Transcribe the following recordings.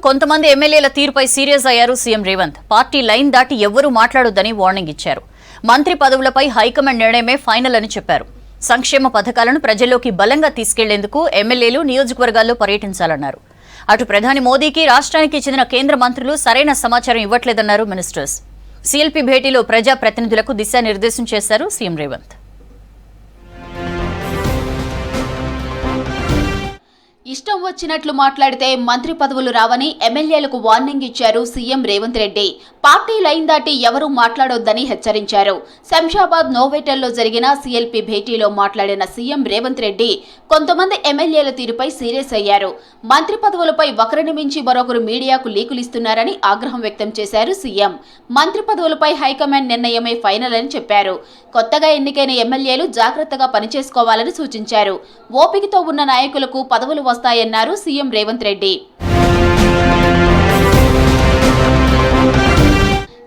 కొంతమంది ఎమ్మెల్యేల తీరుపై సీరియస్ అయ్యారు సీఎం రేవంత్. పార్టీ లైన్ దాటి ఎవ్వరూ మాట్లాడొద్దని వార్నింగ్ ఇచ్చారు. మంత్రి పదవులపై హైకమాండ్ నిర్ణయమే ఫైనల్ అని చెప్పారు. సంక్షేమ పథకాలను ప్రజల్లోకి బలంగా తీసుకెళ్లేందుకు ఎమ్మెల్యేలు నియోజకవర్గాల్లో పర్యటించాలన్నారు. అటు ప్రధాని మోదీకి రాష్ట్రానికి చెందిన కేంద్ర మంత్రులు సరైన సమాచారం ఇవ్వట్లేదన్నారు మినిస్టర్స్. సీఎల్పీ భేటీలో ప్రజా ప్రతినిధులకు దిశానిర్దేశం చేశారు సీఎం రేవంత్. ఇష్టం వచ్చినట్లు మాట్లాడితే మంత్రి పదవులు రావని ఎమ్మెల్యేలకు వార్నింగ్ ఇచ్చారు CM Revanth Reddy. Party line దాటి ఎవరూ మాట్లాడొద్దని హెచ్చరించారు. శంషాబాద్ నోవేటల్లో జరిగిన సీఎల్పీ భేటీలో మాట్లాడిన సీఎం రేవంత్ రెడ్డి కొంతమంది ఎమ్మెల్యేల తీరుపై సీరియస్ అయ్యారు. మంత్రి పదవులపై ఒకరిని మించి మరొకరు మీడియాకు లీకులిస్తున్నారని ఆగ్రహం వ్యక్తం చేశారు సీఎం. మంత్రి పదవులపై హైకమాండ్ నిర్ణయమే ఫైనల్ అని చెప్పారు. కొత్తగా ఎన్నికైన ఎమ్మెల్యేలు జాగ్రత్తగా పనిచేసుకోవాలని సూచించారు. ఓపికతో ఉన్న నాయకులకు పదవులు వస్తాయన్నారు సీఎం రేవంత్ రెడ్డి.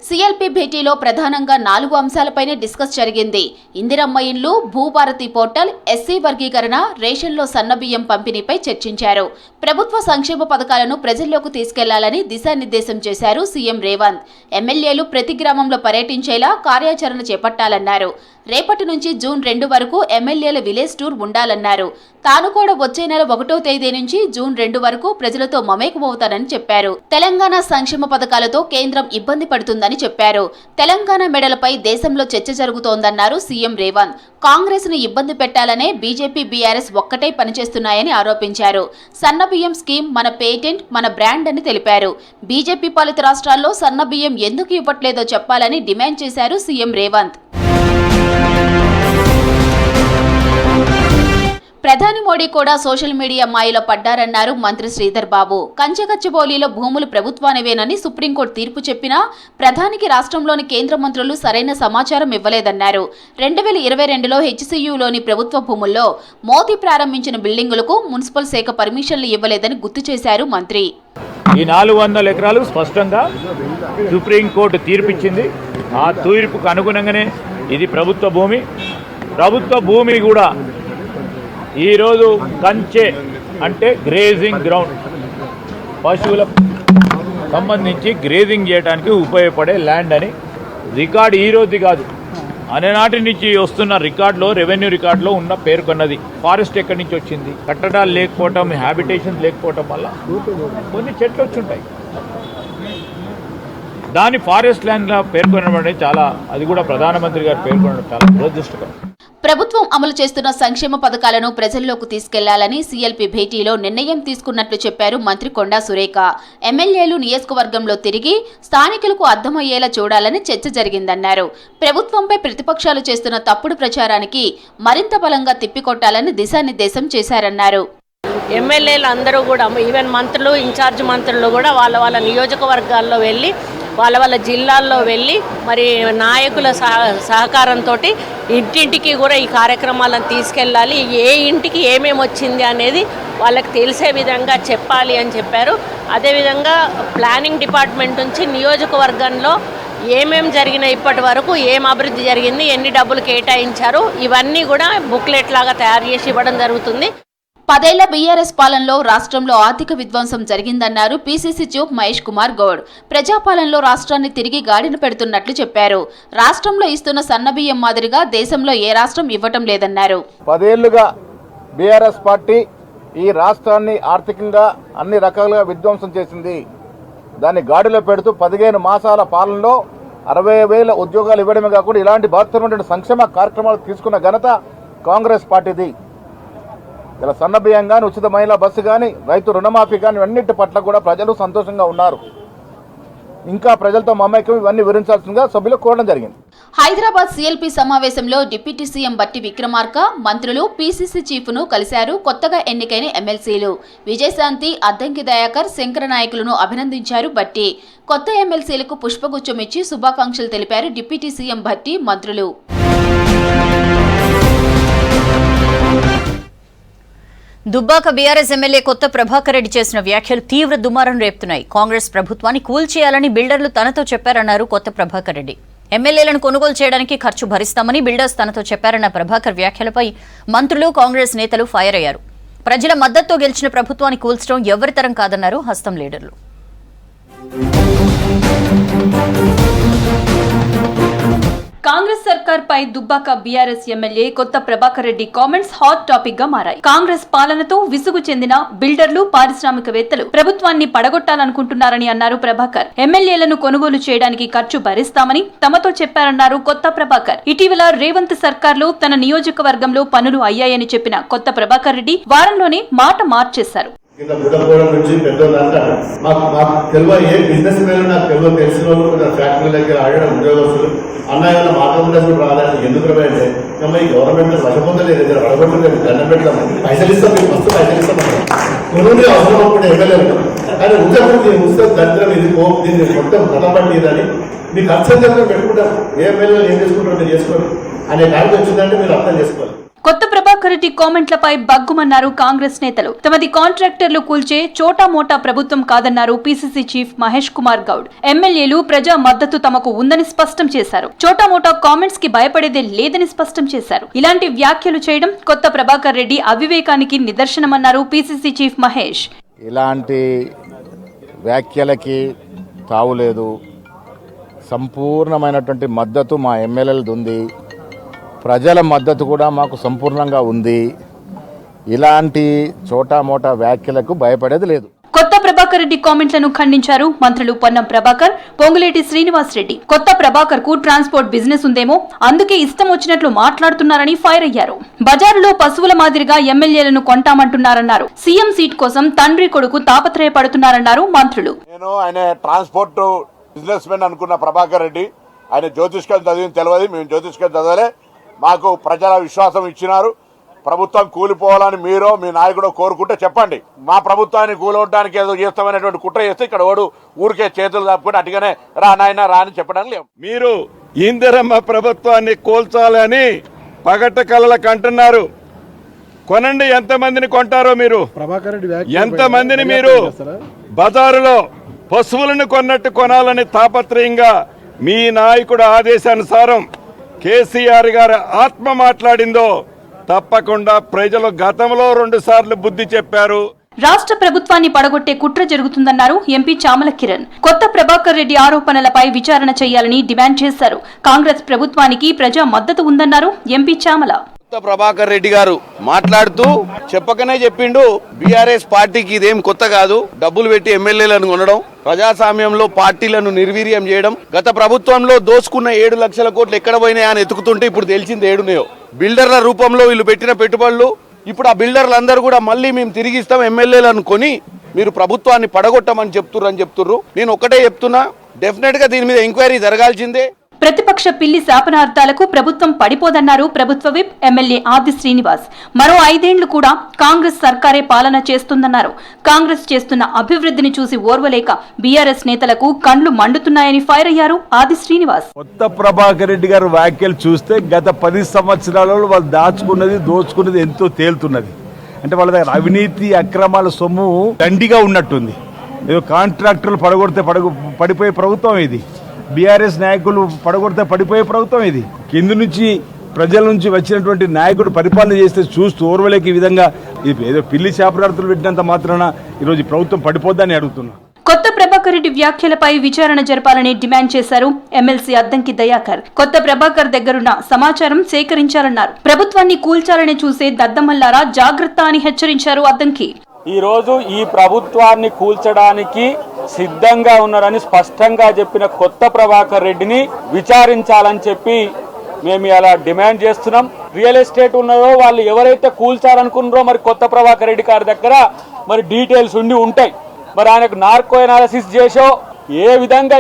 సీఎల్పీ భేటీలో ప్రధానంగా 4 అంశాలపైనే డిస్కస్ జరిగింది. ఇందిరమ్మ ఇండ్లు, భూభారతి పోర్టల్, ఎస్సీ వర్గీకరణ, రేషన్లో సన్నబియ్యం పంపిణీపై చర్చించారు. ప్రభుత్వ సంక్షేమ పథకాలను ప్రజల్లోకి తీసుకెళ్లాలని దిశానిర్దేశం చేశారు సీఎం రేవంత్. ఎమ్మెల్యేలు ప్రతి గ్రామంలో పర్యటించేలా కార్యాచరణ చేపట్టాలన్నారు. రేపటి నుంచి జూన్ 2 వరకు ఎమ్మెల్యేల విలేజ్ టూర్ ఉండాలన్నారు. తాను కూడా వచ్చే నెల 1వ తేదీ నుంచి జూన్ 2 వరకు ప్రజలతో మమేకమవుతానని చెప్పారు. తెలంగాణ సంక్షేమ పథకాలతో కేంద్రం ఇబ్బంది పడుతుందని చెప్పారు. తెలంగాణ మెడలపై దేశంలో చర్చ జరుగుతోందన్నారు సీఎం రేవంత్. కాంగ్రెస్ ను ఇబ్బంది పెట్టాలనే బీజేపీ, బీఆర్ఎస్ ఒక్కటే పనిచేస్తున్నాయని ఆరోపించారు. సన్నబియ్యం స్కీమ్ మన పేటెంట్, మన బ్రాండ్ అని తెలిపారు. బీజేపీ పాలిత రాష్ట్రాల్లో సన్నబియ్యం ఎందుకు ఇవ్వట్లేదో చెప్పాలని డిమాండ్ చేశారు సీఎం రేవంత్. ప్రధాని మోడీ కూడా సోషల్ మీడియా మాయలో పడ్డారన్నారు మంత్రి శ్రీధర్ బాబు. కంచగచ్చిబౌలిలో భూములు ప్రభుత్వానివేనని సుప్రీంకోర్టు తీర్పు చెప్పినా ప్రధానికి రాష్ట్రంలోని కేంద్ర మంత్రులు సరైన సమాచారం ఇవ్వలేదన్నారు. 2022లో హెచ్సీయూలోని ప్రభుత్వ భూముల్లో మోదీ ప్రారంభించిన బిల్డింగులకు మున్సిపల్ శాఖ పర్మిషన్లు ఇవ్వలేదని గుర్తు చేశారు మంత్రి. ఈ 400 ఎకరాలు స్పష్టంగా సుప్రీంకోర్టు తీర్పిచ్చింది. ఆ తీర్పుకు అనుగుణంగానే ఇది ప్రభుత్వ భూమి. ప్రభుత్వ భూమి కూడా ఈరోజు కంచె అంటే గ్రేజింగ్ గ్రౌండ్, పశువులకు సంబంధించి గ్రేజింగ్ చేయడానికి ఉపయోగపడే ల్యాండ్ అని రికార్డు ఈరోజు కాదు, అనేనాటి నుంచి వస్తున్న రికార్డులో, రెవెన్యూ రికార్డులో ఉన్న పేర్కొన్నది. ఫారెస్ట్ ఎక్కడి నుంచి వచ్చింది? కట్టడాలు లేకపోవటం, హ్యాబిటేషన్ లేకపోవటం వల్ల కొన్ని చెట్లు వచ్చుంటాయి. దాని ఫారెస్ట్ ల్యాండ్గా పేర్కొనడం చాలా, అది కూడా ప్రధానమంత్రి గారు పేర్కొనడం చాలా దురదృష్టకరం. ప్రభుత్వం అమలు చేస్తున్న సంక్షేమ పథకాలను ప్రజల్లోకి తీసుకెళ్లాలని సీఎల్పీ భేటీలో నిర్ణయం తీసుకున్నట్లు చెప్పారు మంత్రి కొండా సురేఖ. ఎమ్మెల్యేలు నియోజకవర్గంలో తిరిగి స్థానికులకు అర్థమయ్యేలా చూడాలని చర్చ జరిగిందన్నారు. ప్రభుత్వంపై ప్రతిపక్షాలు చేస్తున్న తప్పుడు ప్రచారానికి మరింత బలంగా తిప్పికొట్టాలని దిశానిర్దేశం చేశారన్నారు. ఎమ్మెల్యేలు అందరూ కూడా, ఈవెన్ మంత్రులు, ఇన్ఛార్జ్ మంత్రులు కూడా వాళ్ళ నియోజకవర్గాల్లో వెళ్ళి, వాళ్ళ జిల్లాల్లో వెళ్ళి, మరి నాయకుల సహకారంతో ఇంటింటికి కూడా ఈ కార్యక్రమాలను తీసుకెళ్ళాలి. ఏ ఇంటికి ఏమేమి వచ్చింది అనేది వాళ్ళకి తెలిసే విధంగా చెప్పాలి అని చెప్పారు. అదేవిధంగా ప్లానింగ్ డిపార్ట్మెంట్ నుంచి నియోజకవర్గంలో ఏమేమి జరిగినాయి, ఇప్పటి వరకు ఏం అభివృద్ధి జరిగింది, ఎన్ని డబ్బులు కేటాయించారు, ఇవన్నీ కూడా బుక్లెట్ లాగా తయారు చేసి ఇవ్వడం జరుగుతుంది. 10 ఏళ్ల బీఆర్ఎస్ పాలనలో రాష్ట్రంలో ఆర్థిక విధ్వంసం జరిగిందన్నారు పీసీసీ చీఫ్ మహేష్ కుమార్ గౌడ్. ప్రజాపాలనలో రాష్ట్రాన్ని తిరిగి గాడిన పెడుతున్నట్లు చెప్పారు. రాష్ట్రంలో ఇస్తున్న సన్నబియ్యం మాదిరిగా దేశంలో ఏ రాష్ట్రం ఇవ్వటం లేదన్నారు. 10 ఏళ్లుగా బీఆర్ఎస్ పార్టీ ఈ రాష్ట్రాన్ని ఆర్థికంగా అన్ని రకాలుగా విధ్వంసం చేసింది. దాన్ని గాడిలో పెడుతూ 15 మాసాల పాలనలో 60,000 ఉద్యోగాలు ఇవ్వడమే కాకుండా ఇలాంటి బహుత్తరమైన సంక్షేమ కార్యక్రమాలు తీసుకున్న ఘనత కాంగ్రెస్ పార్టీది. ఇలా సన్నబియ్యం కానీ, ఉచిత మహిళా బస్సు కానీ, రైతు రుణమాఫీ కానీ, అన్నింటి పట్ల కూడా ప్రజలు సంతోషంగా ఉన్నారు. ఇంకా ప్రజలతో మమేకం ఇవన్నీ వివరించాల్సిందిగా సభ్యులు కోరడం జరిగింది. హైదరాబాద్ సీఎల్పీ సమావేశంలో డిప్యూటీ సీఎం బట్టి విక్రమార్క, మంత్రులు, పీసీసీ చీఫ్ ను కలిశారు. కొత్తగా ఎన్నికైన ఎమ్మెల్సీలు విజయశాంతి, అద్దంకి దయాకర్, శంకర నాయకులను అభినందించారు బట్టి. కొత్త ఎమ్మెల్సీలకు పుష్పగుచ్చం ఇచ్చి శుభాకాంక్షలు తెలిపారు డిప్యూటీ సీఎం బట్టి, మంత్రులు. దుబ్బాక బీఆర్ఎస్ ఎమ్మెల్యే కొత్త ప్రభాకర్ రెడ్డి చేసిన వ్యాఖ్యలు తీవ్ర దుమారం రేపుతున్నాయి. కాంగ్రెస్ ప్రభుత్వాన్ని కూల్చేయాలని బిల్డర్లు తనతో చెప్పారన్నారు కొత్త ప్రభాకర్ రెడ్డి. ఎమ్మెల్యేలను కొనుగోలు చేయడానికి ఖర్చు భరిస్తామని బిల్డర్స్ తనతో చెప్పారన్న ప్రభాకర్ వ్యాఖ్యలపై మంత్రులు, కాంగ్రెస్ నేతలు ఫైర్ అయ్యారు. ప్రజల మద్దతుతో గెలిచిన ప్రభుత్వాన్ని కూల్చడం ఎవరి తరం కాదన్నారు హస్తం లీడర్లు. కాంగ్రెస్ సర్కార్ పై దుబ్బాక బీఆర్ఎస్ ఎమ్మెల్యే కొత్త Prabhakar Reddy comments hot topic గా మారాయి. కాంగ్రెస్ పాలనతో విసుగు చెందిన బిల్డర్లు, పారిశ్రామికవేత్తలు ప్రభుత్వాన్ని పడగొట్టాలనుకుంటున్నారని అన్నారు ప్రభాకర్. ఎమ్మెల్యేలను కొనుగోలు చేయడానికి ఖర్చు భరిస్తామని తమతో చెప్పారన్నారు కొత్త ప్రభాకర్. ఇటీవల రేవంత్ సర్కార్ లో తన నియోజకవర్గంలో పనులు అయ్యాయని చెప్పిన కొత్త ప్రభాకర్ రెడ్డి వారంలోనే మాట మార్చేశారు. కింద బుడగోడం నుంచి పెద్దోళ్ళు అంటారు మాకు తెలియ ఏ బిజినెస్ మ్యాన్ నాకు తెలిసిన వాళ్ళు ఫ్యాక్టరీ దగ్గర ఆడడం ఉద్యోగస్తులు అన్నయ్య వల్ల మాట్లాడుతూ రాదంటే ఎందుకు అంటే ఈ గవర్నమెంట్ వశపొందలేదు దగ్గర అడగొట్టలేదు దండం పెడతాం పైసలు ఇస్తాం మీకు మస్తు పైసలు ఇస్తాం కొనుగోలు అవసరం అప్పుడు ఎమ్మెల్యేలు కానీ ఉద్యోగం దరిద్రం ఇది దీన్ని మొత్తం కథపట్టిదని మీకు అర్థం పెట్టుకుంటారు ఏ ఎమ్మెల్యేలు ఏం చేసుకుంటారో మీరు చేసుకోండి అనే కాడికి వచ్చిందంటే మీరు అర్థం చేసుకోవాలి. కొత్త ప్రభాకర్ రెడ్డి కామెంట్లపై బగ్గుమన్నారు కాంగ్రెస్ నేతలు. తమది కాంట్రాక్టర్లు కూల్చే చోటా మోటా ప్రభుత్వం కాదన్నారు పీసీసీ చీఫ్ మహేష్ కుమార్ గౌడ్. ఎమ్మెల్యేలు ప్రజా మద్దతు తమకు ఉందని స్పష్టం చేశారు. చోటా మోటా కామెంట్స్ కి భయపడేదే లేదని స్పష్టం చేశారు. ఇలాంటి వ్యాఖ్యలు చేయడం కొత్త ప్రభాకర్ రెడ్డి అవివేకానికి నిదర్శనమన్నారు పీసీసీ చీఫ్ మహేష్. ఇలాంటి వ్యాఖ్యలకి తావులేదు. సంపూర్ణమైనటువంటి మద్దతు మా ఎమ్మెల్యేలది ఉంది. ప్రజల మద్దతు కూడా మాకు సంపూర్ణంగా ఉంది. ఇలాంటి చోటా మోటా వ్యాఖ్యలకు భయపడేది లేదు. కొత్త ప్రభాకర్ రెడ్డి కామెంట్లను ఖండించారు మంత్రులు పొన్నం ప్రభాకర్, పొంగులేటి శ్రీనివాస్ రెడ్డి. కొత్త ప్రభాకర్ కు ట్రాన్స్పోర్ట్ బిజినెస్ ఉందేమో, అందుకే ఇష్టం వచ్చినట్లు మాట్లాడుతున్నారని ఫైర్ అయ్యారు. బజారులో పశువుల మాదిరిగా ఎమ్మెల్యేలను కొంటామంటున్నారన్నారు. సీఎం సీట్ కోసం తండ్రి కొడుకు తాపత్రయపడుతున్నారన్నారు మంత్రులు. నేను ఆయన ట్రాన్స్పోర్ట్ బిజినెస్ మెన్ అనుకున్న ప్రభాకర్ రెడ్డి, ఆయన జ్యోతిష్కం చదివింది తెలియదు. మేము జ్యోతిష్కం చదవలే. మాకు ప్రజల విశ్వాసం ఇచ్చినారు. ప్రభుత్వం కూలిపోవాలని మీరు మీ నాయకుడు కోరుకుంటే చెప్పండి. మా ప్రభుత్వాన్ని కూలవడానికి ఏదో చేస్తామనేటువంటి కుట్ర చేస్తే ఇక్కడ ఓడు ఊరికే చేతులు తప్పుకుంటే అటుగానే రా నాయన రా అని చెప్పడానికి లేవు. మీరు ఇందిరమ్మ ప్రభుత్వాన్ని కూల్చాలని పగట కలలకు అంటున్నారు. కొనండి, ఎంతమందిని కొంటారో మీరు, ఎంతమందిని మీరు బజారులో పశువులను కొన్నట్టు కొనాలని తాపత్రయంగా మీ నాయకుడు ఆదేశానుసారం కేసీఆర్ గారు ఆత్మ మాట్లాడిందో తప్పకుండా ప్రజలు గతంలో 2 సార్లు బుద్ధి చెప్పారు. రాష్ట్ర ప్రభుత్వాన్ని పడగొట్టే కుట్ర జరుగుతుందన్నారు ఎంపీ చామల కిరణ్. కొత్త ప్రభాకర్ రెడ్డి ఆరోపణలపై విచారణ చేయాలని డిమాండ్ చేశారు. కాంగ్రెస్ ప్రభుత్వానికి ప్రజా మద్దతు ఉందన్నారు ఎంపీ చామల. కొత్త ప్రభాకర్ రెడ్డి గారు మాట్లాడుతూ చెప్పకనే చెప్పిండు, బీఆర్ఎస్ పార్టీకి ఇదేం కొత్త కాదు, డబ్బులు పెట్టి ఎమ్మెల్యేలను కొనడం, ప్రజాస్వామ్యంలో పార్టీలను నిర్వీర్యం చేయడం, గత ప్రభుత్వంలో దోచుకున్న 7 లక్షల కోట్లు ఎక్కడ పోయినాయా అని ఎత్తుకుతుంటే ఇప్పుడు తెలిసింది ఏడున్నాయో. బిల్డర్ల రూపంలో వీళ్ళు పెట్టిన పెట్టుబడులు, ఇప్పుడు ఆ బిల్డర్లందరూ కూడా మళ్ళీ మేము తిరిగి ఇస్తాం ఎమ్మెల్యేలను కొని మీరు ప్రభుత్వాన్ని పడగొట్టమని చెప్తుర్రు. నేను ఒకటే చెప్తున్నా, డెఫినెట్ గా దీని మీద ఎంక్వైరీ జరగాల్సిందే. ప్రతిపక్ష పిల్లి శాపనార్థాలకు ప్రభుత్వం పడిపోదన్నారు ప్రభుత్వ విప్ ఎమ్మెల్యే ఆది శ్రీనివాస్. మరో 5 ఏళ్లు కూడా కాంగ్రెస్ సర్కారే పాలన చేస్తుందన్నారు. కాంగ్రెస్ చేస్తున్న అభివృద్ధిని చూసి ఓర్వలేక బీఆర్ఎస్ నేతలకు కండ్లు మండుతున్నాయని ఫైర్ అయ్యారు ఆది శ్రీనివాస్. కొత్త ప్రభాకర్ రెడ్డి గారు వ్యాఖ్యలు చూస్తే గత 10 సంవత్సరాలలో వాళ్ళు దోచుకున్నది ఎంతో తేలుతున్నది. అంటే వాళ్ళ దగ్గర అవినీతి అక్రమాల సొమ్ము దండిగా ఉన్నట్టుంది. ఏదో కాంట్రాక్టర్లు పడిపోయే ప్రభుత్వం ఇది. బీఆర్ఎస్ నాయకులు పడగొడితే పడిపోయే ప్రభుత్వం ఇది. కింది నుంచి ప్రజల నుంచి వచ్చినటువంటి నాయకుడు పరిపాలన చేస్తే చూస్తూ ఓర్వలేక ఈ విధంగా ఏదో పిల్లి శాపనార్థులు పెట్టినంత మాత్రాన ఈరోజు ప్రభుత్వం పడిపోద్దని అడుగుతున్నా. కొత్త ప్రభాకర్ రెడ్డి వ్యాఖ్యలపై విచారణ జరపాలని డిమాండ్ చేశారు ఎమ్మెల్సీ అద్దంకి దయాకర్. కొత్త ప్రభాకర్ దగ్గరున్న సమాచారం సేకరించాలన్నారు. ప్రభుత్వాన్ని కూల్చాలని చూసే దద్దమల్లారా జాగ్రత్త అని హెచ్చరించారు అద్దంకి. ఈ రోజు ఈ ప్రభుత్వాన్ని కూల్చడానికి సిద్ధంగా ఉన్నారని స్పష్టంగా చెప్పిన కొత్త ప్రభాకర్ రెడ్డిని విచారించాలని చెప్పి మేము ఇలా డిమాండ్ చేస్తున్నాం. రియల్ ఎస్టేట్ ఉన్నదో వాళ్ళు ఎవరైతే కూల్చాలనుకున్నారో మరి కొత్త ప్రభాకర్ రెడ్డి గారి దగ్గర మరి డీటెయిల్స్ ఉంటాయి. మరి ఆయనకు నార్కో ఎనాలిసిస్ చేసో ఏ విధంగా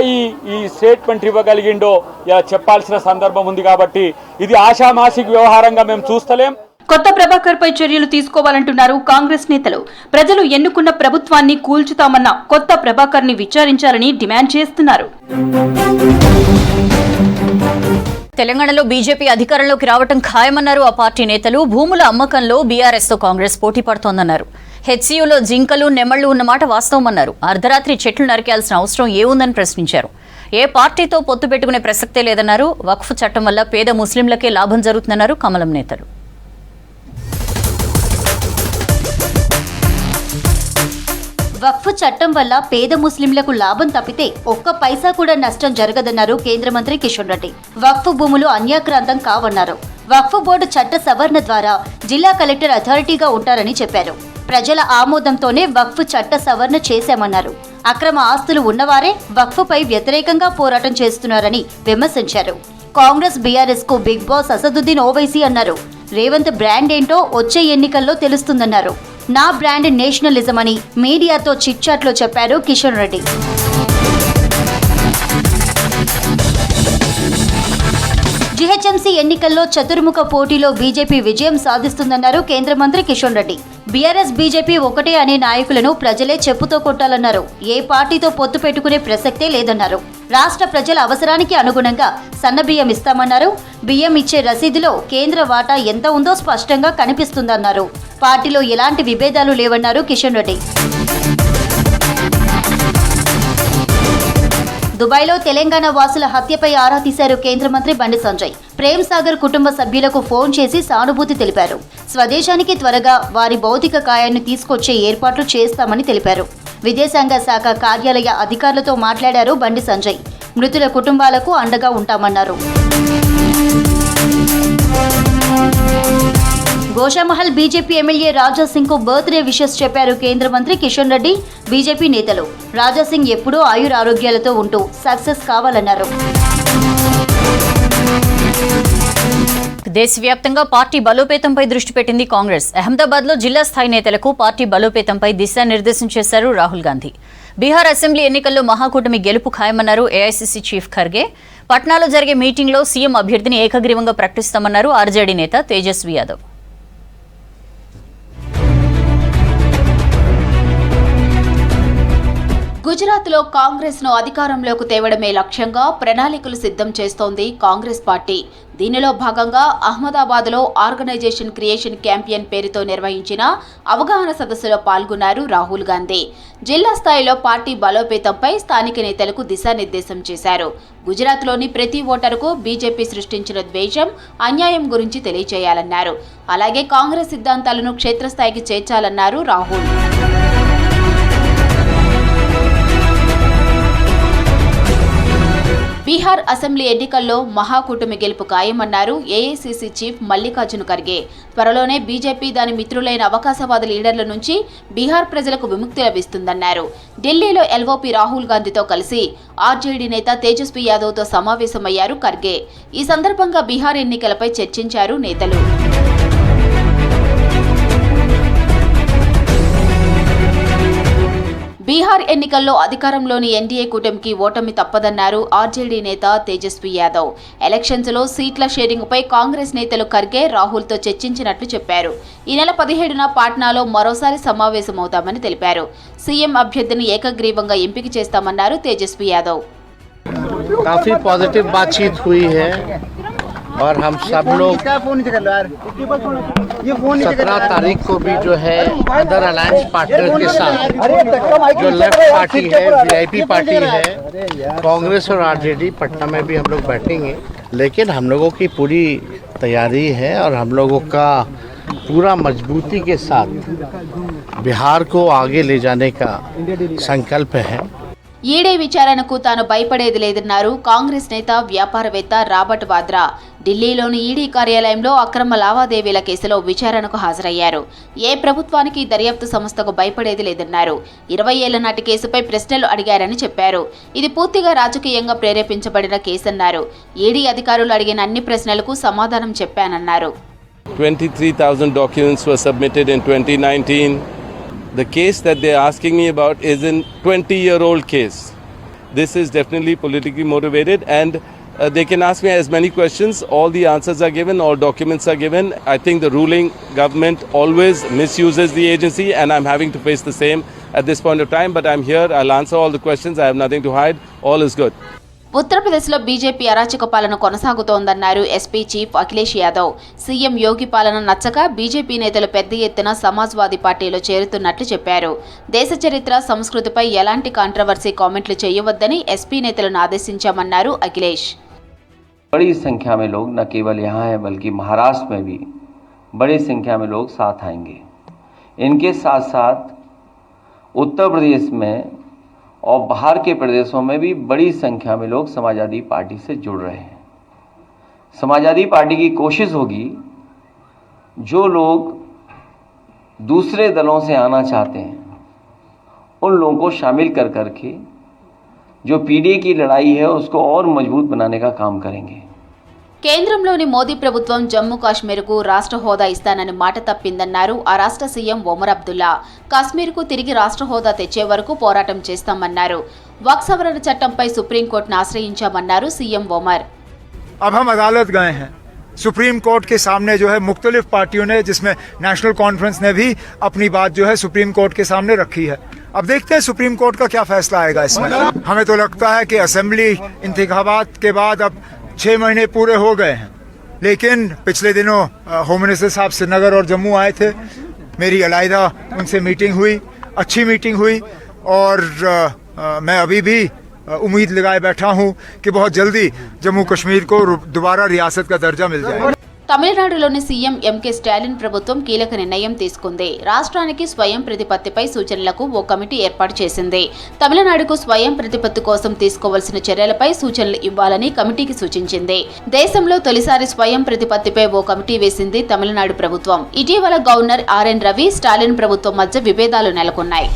ఈ స్టేట్మెంట్ ఇవ్వగలిగిండో ఇలా చెప్పాల్సిన సందర్భం ఉంది. కాబట్టి ఇది ఆషామాషిక వ్యవహారంగా మేము చూస్తలేం. కొత్త ప్రభాకర్ పై చర్యలు తీసుకోవాలంటున్నారు కాంగ్రెస్ నేతలు. ప్రజలు ఎన్నుకున్న ప్రభుత్వాన్ని కూల్చుతామన్న కొత్త ప్రభాకర్ ని విచారించాలని డిమాండ్ చేస్తున్నారు. తెలంగాణలో బీజేపీ అధికారంలోకి రావటం ఖాయమన్నారు ఆ పార్టీ నేతలు. భూముల అమ్మకంలో బీఆర్ఎస్ తో కాంగ్రెస్ పోటీ పడుతోందన్నారు. హెచ్సీయూలో జింకలు నెమళ్లు ఉన్నమాట వాస్తవమన్నారు. అర్ధరాత్రి చెట్లు నరికేయాల్సిన అవసరం ఏముందని ప్రశ్నించారు. ఏ పార్టీతో పొత్తు పెట్టుకునే ప్రసక్తే లేదన్నారు. వక్ఫ్ చట్టం వల్ల పేద ముస్లింలకే లాభం జరుగుతుందన్నారు కమలం నేతలు. వక్ఫ్ చట్టం వల్ల పేద ముస్లింలకు లాభం తప్పితే ఒక్క పైసా కూడా నష్టం జరగదన్నారు కేంద్ర మంత్రి కిషన్ రెడ్డి. వక్ఫ్ భూములు అన్యాక్రాంతం కావన్నారు. వక్ఫ్ బోర్డు చట్ట సవరణ ద్వారా జిల్లా కలెక్టర్ అథారిటీగా ఉంటారని చెప్పారు. ప్రజల ఆమోదంతోనే వక్ఫ్ చట్ట సవరణ చేశామన్నారు. అక్రమ ఆస్తులు ఉన్నవారే వక్ఫ్పై వ్యతిరేకంగా పోరాటం చేస్తున్నారని విమర్శించారు. కాంగ్రెస్ బీఆర్ఎస్ కు బిగ్ బాస్ అసదుద్దీన్ ఓవైసీ అన్నారు. రేవంత్ బ్రాండ్ ఏంటో వచ్చే ఎన్నికల్లో తెలుస్తుందన్నారు. నా బ్రాండ్ నేషనలిజం అని మీడియాతో చిట్చాట్లో చెప్పారు కిషన్ రెడ్డి. జీహెచ్ఎంసీ ఎన్నికల్లో చతుర్ముఖ పోటీలో బీజేపీ విజయం సాధిస్తుందన్నారు కేంద్ర మంత్రి కిషన్ రెడ్డి. బీఆర్ఎస్ బీజేపీ ఒకటే అనే నాయకులను ప్రజలే చెప్పుతో కొట్టాలన్నారు. ఏ పార్టీతో పొత్తు పెట్టుకునే ప్రసక్తే లేదన్నారు. రాష్ట్ర ప్రజల అవసరానికి అనుగుణంగా సన్నబియ్యం ఇస్తామన్నారు. బియ్యం ఇచ్చే రసీదులో కేంద్ర వాటా ఎంత ఉందో స్పష్టంగా కనిపిస్తుందన్నారు. పార్టీలో ఎలాంటి విభేదాలు లేవన్నారు కిషన్ రెడ్డి. దుబాయ్లో తెలంగాణ వాసుల హత్యపై ఆరా తీశారు కేంద్ర మంత్రి బండి సంజయ్. ప్రేమ్ సాగర్ కుటుంబ సభ్యులకు ఫోన్ చేసి సానుభూతి తెలిపారు. స్వదేశానికి త్వరగా వారి భౌతిక కాయాన్ని తీసుకొచ్చే ఏర్పాట్లు చేస్తామని తెలిపారు. విదేశాంగ శాఖ కార్యాలయ అధికారులతో మాట్లాడారు బండి సంజయ్. మృతుల కుటుంబాలకు అండగా ఉంటామన్నారు. గోషామహల్ బీజేపీ ఎమ్మెల్యే రాజాసింగ్ కు బర్త్డే విషెస్ చెప్పారు కేంద్ర మంత్రి కిషన్ రెడ్డి. బీజేపీ నేతలు రాజాసింగ్ ఎప్పుడూ ఆయురారోగ్యాలతో ఉంటూ సక్సెస్ కావాలన్నారు. దేశవ్యాప్తంగా పార్టీ బలోపేతంపై దృష్టి పెట్టింది కాంగ్రెస్. అహ్మదాబాద్ లో జిల్లా స్థాయి నేతలకు పార్టీ బలోపేతంపై దిశానిర్దేశం చేశారు రాహుల్ గాంధీ. బీహార్ అసెంబ్లీ ఎన్నికల్లో మహాకూటమి గెలుపు ఖాయమన్నారు ఏఐసీసీ చీఫ్ ఖర్గే. పట్నాలో జరిగే మీటింగ్లో సీఎం అభ్యర్థిని ఏకగ్రీవంగా ప్రకటిస్తామన్నారు ఆర్జేడీ నేత తేజస్వి యాదవ్. గుజరాత్లో కాంగ్రెస్ను అధికారంలోకి తేవడమే లక్ష్యంగా ప్రణాళికలు సిద్ధం చేస్తోంది కాంగ్రెస్ పార్టీ. దీనిలో భాగంగా అహ్మదాబాద్లో ఆర్గనైజేషన్ క్రియేషన్ క్యాంపియన్ పేరుతో నిర్వహించిన అవగాహన సదస్సులో పాల్గొన్నారు రాహుల్ గాంధీ. జిల్లా స్థాయిలో పార్టీ బలోపేతంపై స్థానిక నేతలకు దిశానిర్దేశం చేశారు. గుజరాత్లోని ప్రతి ఓటరుకు బీజేపీ సృష్టించిన ద్వేషం, అన్యాయం గురించి తెలియజేయాలన్నారు. అలాగే కాంగ్రెస్ సిద్ధాంతాలను క్షేత్రస్థాయికి చేర్చాలన్నారు రాహుల్. బీహార్ అసెంబ్లీ ఎన్నికల్లో మహాకూటమి గెలుపు ఖాయమన్నారు ఏఐసీసీ చీఫ్ మల్లికార్జున ఖర్గే. త్వరలోనే బీజేపీ దాని మిత్రులైన అవకాశవాద లీడర్ల నుంచి బీహార్ ప్రజలకు విముక్తి లభిస్తుందన్నారు. ఢిల్లీలో ఎల్ఓపీ రాహుల్ గాంధీతో కలిసి ఆర్జేడీ నేత తేజస్వి యాదవ్తో సమావేశమయ్యారు ఖర్గే. ఈ సందర్భంగా బీహార్ ఎన్నికలపై చర్చించారు నేతలు. బీహార్ ఎన్నికల్లో అధికారంలోని ఎన్డీఏ కూటమికి ఓటమి తప్పదన్నారు ఆర్జేడీ నేత తేజస్వి యాదవ్. ఎలక్షన్స్లో సీట్ల షేరింగ్పై కాంగ్రెస్ నేతలు ఖర్గే, రాహుల్తో చర్చించినట్లు చెప్పారు. ఈ నెల 17న పాట్నాలో మరోసారి సమావేశమవుతామని తెలిపారు. సీఎం అభ్యర్థిని ఏకగ్రీవంగా ఎంపిక చేస్తామన్నారు తేజస్వి యాదవ్. काफी पॉजिटिव बातचीत हुई है और हम सब लोग 17 तारीख को भी जो है अदर अलायंस पार्टनर के साथ जो लेफ्ट पार्टी है, वीआईपी पार्टी है, कांग्रेस और आरजेडी पटना में भी हम लोग बैठेंगे. लेकिन हम लोगों की पूरी तैयारी है और हम लोगों का पूरा मजबूती के साथ बिहार को आगे ले जाने का संकल्प है. ఈడీ విచారణకు తాను భయపడేది లేదన్నారు కాంగ్రెస్ నేత వ్యాపారవేత్త రాబర్ట్ వాద్రా. ఢిల్లీలోని ఈడీ కార్యాలయంలో అక్రమ లావాదేవీల కేసులో విచారణకు హాజరయ్యారు. ఏ ప్రభుత్వానికి దర్యాప్తు సంస్థకు భయపడేది లేదన్నారు. 20 ఏళ్ల నాటి కేసుపై ప్రశ్నలు అడిగారని చెప్పారు. ఇది పూర్తిగా రాజకీయంగా ప్రేరేపించబడిన కేసన్నారు. ఈడీ అధికారులు అడిగిన అన్ని ప్రశ్నలకు సమాధానం చెప్పానన్నారు. 23,000 documents were submitted in 2019. The case that they're asking me about is a 20-year-old case. This is definitely politically motivated and they can ask me as many questions. All the answers are given, all documents are given. I think the ruling government always misuses the agency and I'm having to face the same at this point of time. But I'm here, I'll answer all the questions. I have nothing to hide. All is good. ఉత్తరప్రదేశ్లో BJP అరాచక పాలన కొనసాగుతోందన్నారు SP chief Akhilesh Yadav. CM Yogi పాలన నచ్చక BJP నేతలు పెద్ద ఎత్తున సమాజ్వాదీ పార్టీలో చేరుతున్నట్లు చెప్పారు. దేశ చరిత్ర, సంస్కృతిపై ఎలాంటి కాంట్రవర్సీ కామెంట్లు చేయవద్దని ఎస్పీ నేతలను ఆదేశించామన్నారు అఖిలేష్. बड़ी संख्या में लोग न केवल यहाँ हैं बल्कि महाराष्ट्र में भी बड़ी संख्या में लोग साथ आएंगे. इनके साथ साथ उत्तर प्रदेश में और बाहर के प्रदेशों में भी बड़ी संख्या में लोग समाजवादी पार्टी से जुड़ रहे हैं। समाजवादी पार्टी की कोशिश होगी जो लोग दूसरे दलों से आना चाहते हैं उन लोगों को शामिल कर करके जो पीडीए की लड़ाई है उसको और मजबूत बनाने का काम करेंगे। కేంద్రంలోని మోదీ ప్రభుత్వం జమ్మూ కాశ్మీర్కు రాష్ట్ర హోదా ఇస్తానని మాట తప్పిందన్నారు ఆ రాష్ట్ర సీఎం ఒమర్ అబ్దుల్లా. కాశ్మీర్కు తిరిగి రాష్ట్ర హోదా తెచ్చే వరకు పోరాటం చేస్తామన్నారు. వక్ఫ్ సవరణ చట్టంపై సుప్రీంకోర్టును ఆశ్రయించామన్నారు సీఎం ఒమర్. अब हम अदालत गए हैं, सुप्रीम कोर्ट के सामने जो है मुख्तलिफ पार्टियों ने, जिसमें नेशनल कॉन्फ्रेंस ने भी अपनी बात जो है सुप्रीम कोर्ट के सामने रखी है। अब देखते हैं सुप्रीम कोर्ट का क्या फैसला आएगा इसमें। हमें तो लगता है कि असेंबली इंतखाबात के बाद अब 6 महीने पूरे हो गए हैं, लेकिन पिछले दिनों होम मिनिस्टर साहब श्रीनगर और जम्मू आए थे। मेरी अलहदा उनसे मीटिंग हुई, अच्छी मीटिंग हुई और मैं अभी भी उम्मीद लगाए बैठा हूं कि बहुत जल्दी जम्मू कश्मीर को दोबारा रियासत का दर्जा मिल जाएगा। తమిళనాడులోని సీఎం ఎంకే స్టాలిన్ ప్రభుత్వం కీలక నిర్ణయం తీసుకుంది. రాష్ట్రానికి స్వయం ప్రతిపత్తిపై సూచనలకు ఓ కమిటీ ఏర్పాటు చేసింది. తమిళనాడుకు స్వయం ప్రతిపత్తి కోసం తీసుకోవాల్సిన చర్యలపై సూచనలు ఇవ్వాలని కమిటీకి సూచించింది. దేశంలో తొలిసారి స్వయం ప్రతిపత్తిపై ఓ కమిటీ వేసింది తమిళనాడు ప్రభుత్వం. ఇటీవల గవర్నర్ ఆర్ఎన్ రవి, స్టాలిన్ ప్రభుత్వం మధ్య విభేదాలు నెలకొన్నాయి.